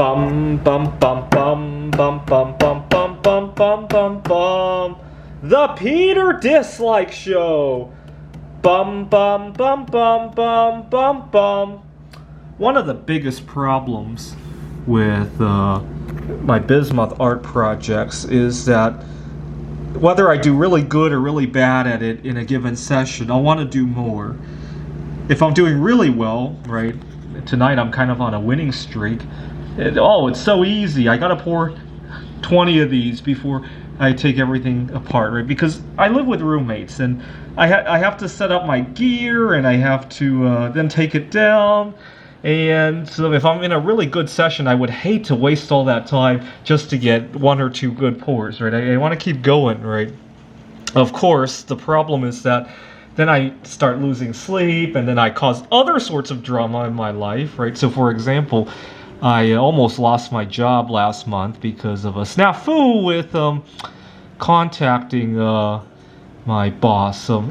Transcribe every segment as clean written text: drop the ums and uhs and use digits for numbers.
Bum bum bum bum bum bum bum bum bum bum bum bum. The Peter Dislike Show. Bum bum bum bum bum bum bum. One of the biggest problems with my Bismuth art projects is that whether I do really good or really bad at it in a given session, I'll want to do more. If I'm doing really well, right, tonight I'm kind of on a winning streak. It's so easy. I gotta pour 20 of these before I take everything apart, right? Because I live with roommates, and I have to set up my gear, and I have to then take it down. And so if I'm in a really good session, I would hate to waste all that time just to get one or two good pours, right? I want to keep going, right? Of course, the problem is that then I start losing sleep, and then I cause other sorts of drama in my life, right? So for example, I almost lost my job last month because of a snafu with contacting my boss. So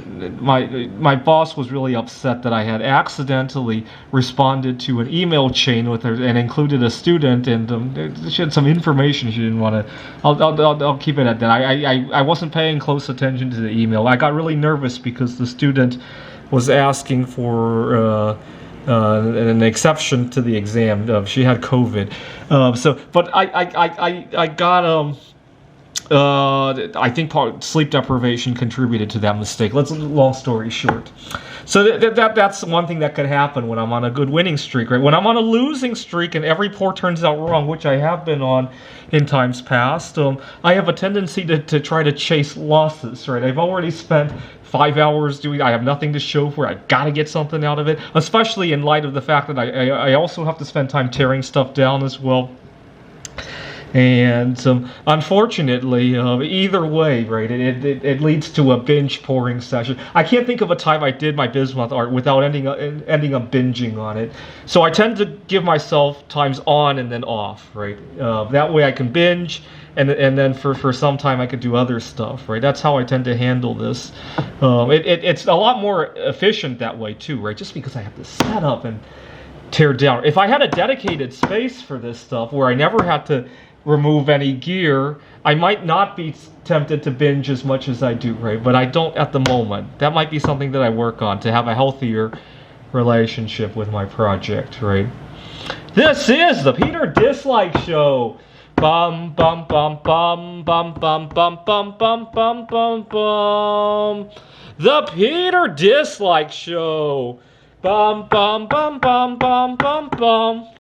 my boss was really upset that I had accidentally responded to an email chain with her and included a student, and she had some information she didn't want to. I'll keep it at that. I wasn't paying close attention to the email. I got really nervous because the student was asking for an exception to the exam. She had COVID. But I got I think sleep deprivation contributed to that mistake. Long story short. So that's one thing that could happen when I'm on a good winning streak, right? When I'm on a losing streak and every pour turns out wrong, which I have been on in times past, I have a tendency to try to chase losses, right? I've already spent 5 hours doing. I have nothing to show for it. I've got to get something out of it, especially in light of the fact that I also have to spend time tearing stuff down as well. And unfortunately, either way, right, it leads to a binge pouring session. I can't think of a time I did my Bismuth art without ending up binging on it. So I tend to give myself times on and then off, right? That way I can binge, and then for some time I could do other stuff, right? That's how I tend to handle this. It's a lot more efficient that way too, right? Just because I have to set up and tear down. If I had a dedicated space for this stuff where I never had to remove any gear, I might not be tempted to binge as much as I do, right? But I don't at the moment. That might be something that I work on to have a healthier relationship with my project, right? This is the Peter Dislike Show. Bum bum bum bum bum bum bum bum bum bum bum bum. The Peter Dislike Show. Bum bum bum bum bum bum bum.